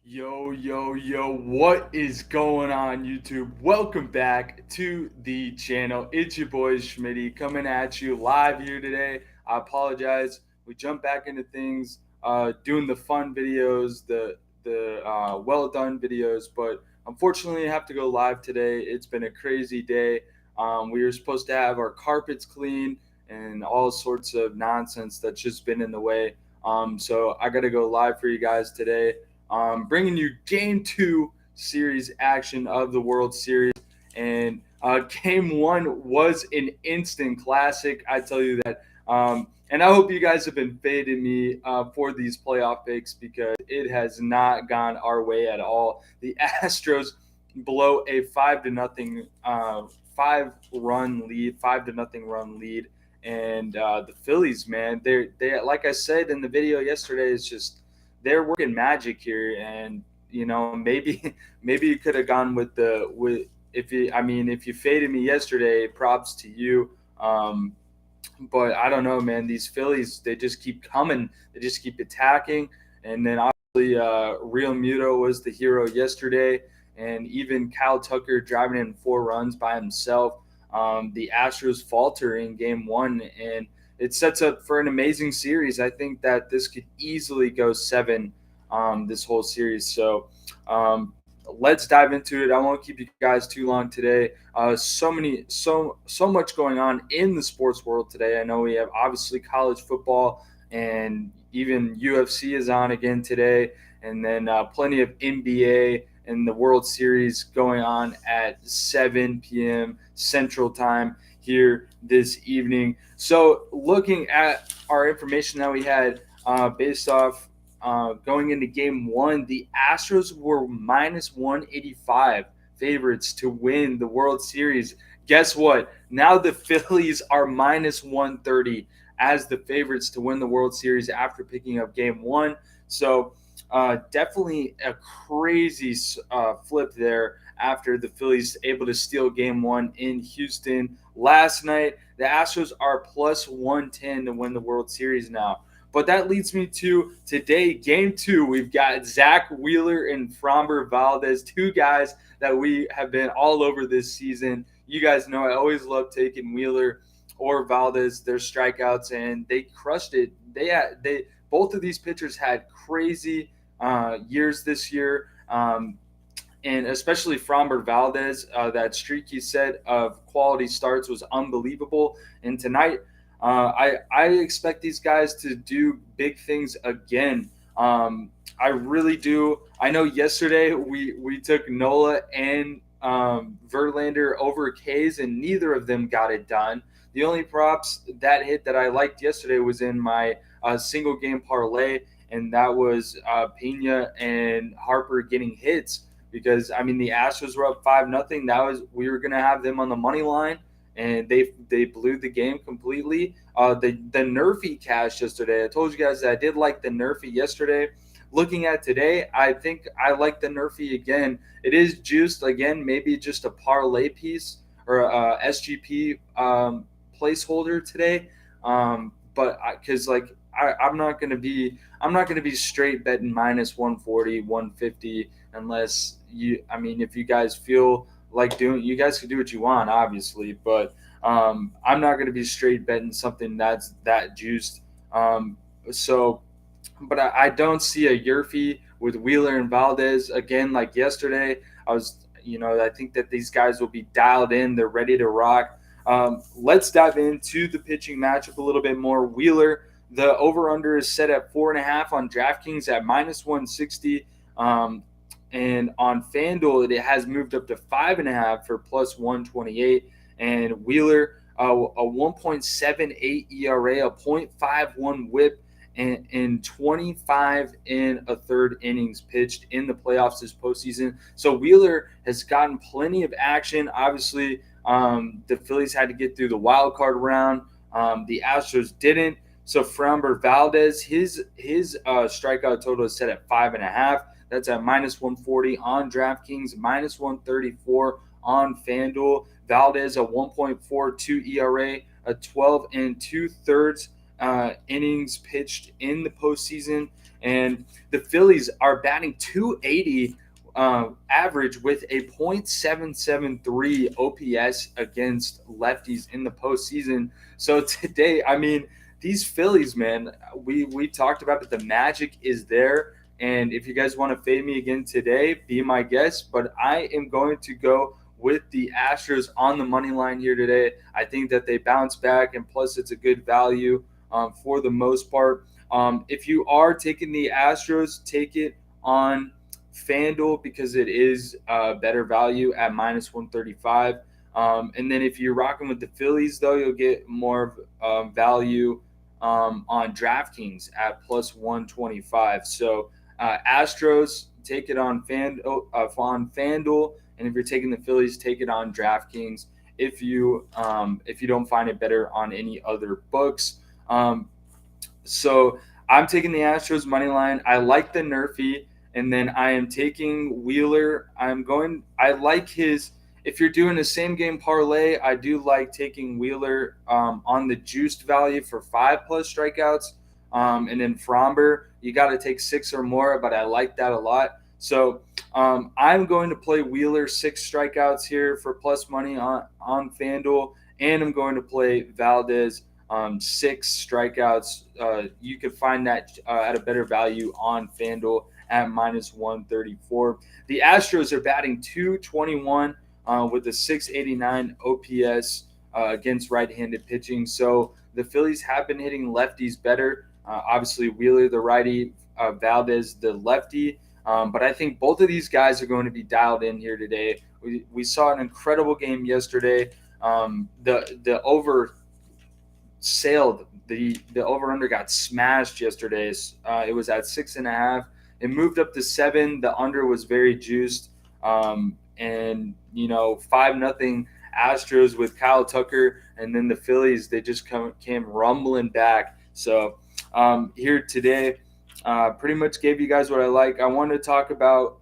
Yo, what is going on, YouTube? Welcome back to the channel. It's your boy Schmidty coming at you live here today. I apologize. We jumped back into things, doing the fun videos, the well done videos, but unfortunately, I have to go live today. It's been a crazy day. We were supposed to have our carpets clean and all sorts of nonsense that's just been in the way. So I got to go live for you guys today, bringing you game two series action of the World Series. And game one was an instant classic. I tell you that. And I hope you guys have been fading me for these playoff picks because it has not gone our way at all. The Astros blow a 5-0, 5-run lead, 5-0 run lead. And the Phillies, man, they like I said in the video yesterday, it's just they're working magic here, and maybe maybe you could have gone with the with if you faded me yesterday, props to you. But I don't know, man. These Phillies, they just keep coming, they just keep attacking, and then obviously Real Muto was the hero yesterday, and even Kyle Tucker driving in 4 runs by himself. The Astros falter in game one, and it sets up for an amazing series. I think that this could easily go seven, this whole series. So let's dive into it. I won't keep you guys too long today. So much going on in the sports world today. I know we have obviously college football, and even UFC is on again today, and then plenty of NBA and the World Series going on at 7 p.m. Central Time here this evening. So, looking at our information that we had based off going into game one, the Astros were minus 185 favorites to win the World Series. Guess what? Now the Phillies are minus 130 as the favorites to win the World Series after picking up game one. So, definitely a crazy flip there after the Phillies able to steal game one in Houston last night. The Astros are plus 110 to win the World Series now. But that leads me to today, game two. We've got Zach Wheeler and Framber Valdez, two guys that we have been all over this season. You guys know I always love taking Wheeler or Valdez, their strikeouts, and they crushed it. They both of these pitchers had crazy years this year. And especially Framber Valdez, that streak he said of quality starts was unbelievable. And tonight, I expect these guys to do big things again. I really do. I know yesterday we took Nola and Verlander over K's, and neither of them got it done. The only props that hit that I liked yesterday was in my single game parlay, and that was Pena and Harper getting hits because I mean the Astros were up 5-0. That was we were gonna have them on the money line, and they blew the game completely. The Nerfy cash yesterday. I told you guys that I did like the Nerfy yesterday. Looking at today, I think I like the Nerfy again. It is juiced again, maybe just a parlay piece or a SGP placeholder today. But because I'm not gonna be straight betting minus 140, 150 unless if you guys feel like doing, you guys can do what you want, obviously, but I'm not going to be straight betting something that's that juiced. So, but I don't see a Yurfie with Wheeler and Valdez again like yesterday. I think that these guys will be dialed in. They're ready to rock. Let's dive into the pitching matchup a little bit more. Wheeler, the over/under is set at 4.5 on DraftKings at minus 160. And on FanDuel, it has moved up to 5.5 for plus 128. And Wheeler, a 1.78 ERA, a .51 WHIP, and 25 and a third innings pitched in the playoffs this postseason. So Wheeler has gotten plenty of action. Obviously, the Phillies had to get through the wild card round. The Astros didn't. So Framber Valdez, his strikeout total is set at 5.5. That's at minus 140 on DraftKings, minus 134 on FanDuel. Valdez, a 1.42 ERA, a 12 and 2/3 innings pitched in the postseason, and the Phillies are batting 280 average with a .773 OPS against lefties in the postseason. So today, I mean, these Phillies, man, we talked about it. The magic is there. And if you guys want to fade me again today, be my guest. But I am going to go with the Astros on the money line here today. I think that they bounce back, and plus it's a good value for the most part. If you are taking the Astros, take it on FanDuel because it is better value at -135. And then if you're rocking with the Phillies, though, you'll get more value on DraftKings at +125. So Astros, take it on FanDuel, and if you're taking the Phillies, take it on DraftKings. If you don't find it better on any other books, so I'm taking the Astros money line. I like the Nerfy, and then I am taking Wheeler. I like his. If you're doing a same game parlay, I do like taking Wheeler on the juiced value for 5+ strikeouts. And then Fromber, you got to take 6 or more, but I like that a lot. So I'm going to play Wheeler 6 strikeouts here for plus money on FanDuel, and I'm going to play Valdez 6 strikeouts. You can find that at a better value on FanDuel at -134. The Astros are batting .221 with a .689 OPS against right-handed pitching. So the Phillies have been hitting lefties better. Obviously, Wheeler, the righty, Valdez, the lefty. But I think both of these guys are going to be dialed in here today. We saw an incredible game yesterday. The over sailed. The over-under got smashed yesterday. It was at 6.5. It moved up to 7. The under was very juiced. And 5-0 Astros with Kyle Tucker, and then the Phillies, they just came rumbling back. So here today, pretty much gave you guys what I like. I wanted to talk about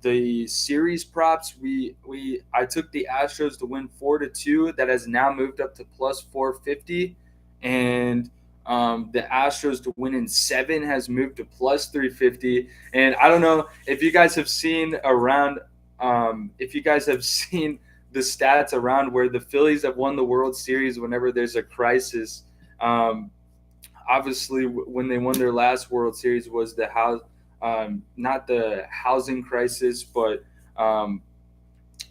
the series props. I took the Astros to win 4-2. That has now moved up to +450, and the Astros to win in 7 has moved to +350. And I don't know if you guys have seen around. If you guys have seen the stats around where the Phillies have won the World Series whenever there's a crisis. Obviously, when they won their last World Series was not the housing crisis, but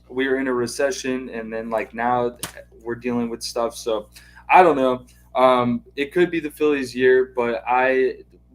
we were in a recession, and then now we're dealing with stuff. So I don't know. It could be the Phillies' year, but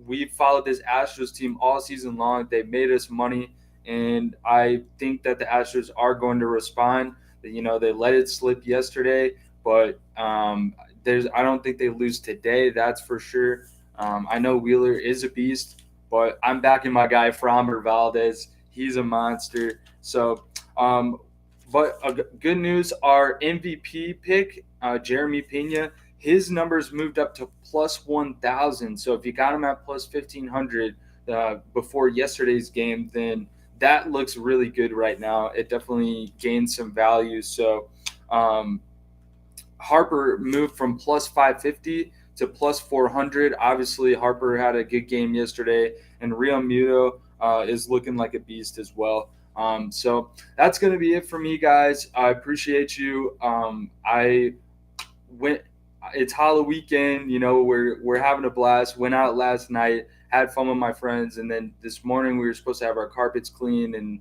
we followed this Astros team all season long. They made us money. And I think that the Astros are going to respond. They let it slip yesterday, but I don't think they lose today. That's for sure. I know Wheeler is a beast, but I'm backing my guy Fromber Valdez. He's a monster. So, but good news, our MVP pick, Jeremy Pena, his numbers moved up to +1,000. So if you got him at +1,500 before yesterday's game, then that looks really good right now. It definitely gained some value. So Harper moved from +550 to +400. Obviously, Harper had a good game yesterday, and Real Muto is looking like a beast as well. So that's going to be it for me, guys. I appreciate you. It's Halloween weekend. We're having a blast. Went out last night. Had fun with my friends, and then this morning we were supposed to have our carpets cleaned, and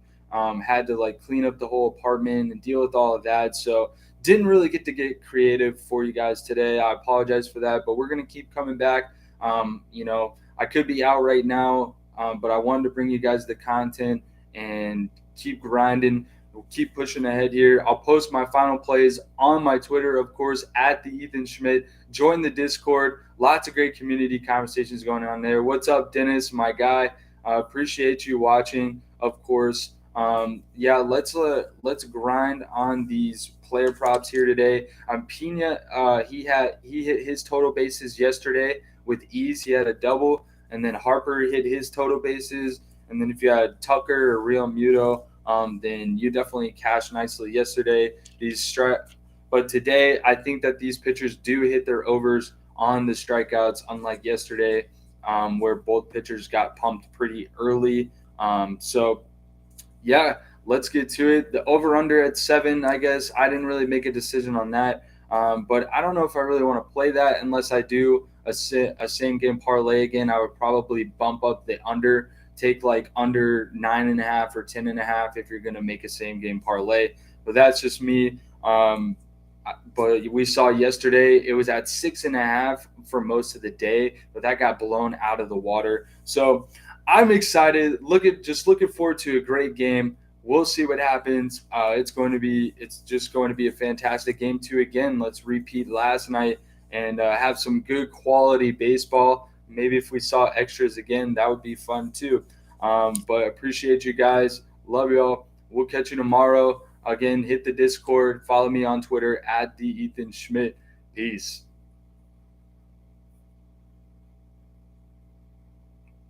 had to clean up the whole apartment and deal with all of that. So didn't really get to get creative for you guys today. I apologize for that, but we're gonna keep coming back. I could be out right now, but I wanted to bring you guys the content and keep grinding. We'll keep pushing ahead here. I'll post my final plays on my Twitter, of course, at the Ethan Schmidt. Join the Discord. Lots of great community conversations going on there. What's up, Dennis, my guy? Appreciate you watching, of course. Let's grind on these player props here today. Pena, he hit his total bases yesterday with ease. He had a double, and then Harper hit his total bases. And then if you had Tucker or Real Muto, then you definitely cashed nicely yesterday. But today, I think that these pitchers do hit their overs on the strikeouts, unlike yesterday, where both pitchers got pumped pretty early. So yeah, let's get to it. The over under at 7, I guess. I didn't really make a decision on that. But I don't know if I really want to play that unless I do a same game parlay again. I would probably bump up the under, take like under 9.5 or 10.5 if you're going to make a same game parlay. But that's just me. But we saw yesterday it was at 6.5 for most of the day, but that got blown out of the water. So I'm excited. Just looking forward to a great game. We'll see what happens. It's just going to be a fantastic game too. Again, let's repeat last night and have some good quality baseball. Maybe if we saw extras again, that would be fun too. But appreciate you guys. Love y'all. We'll catch you tomorrow. Again, hit the Discord. Follow me on Twitter at the Ethan Schmidt. Peace.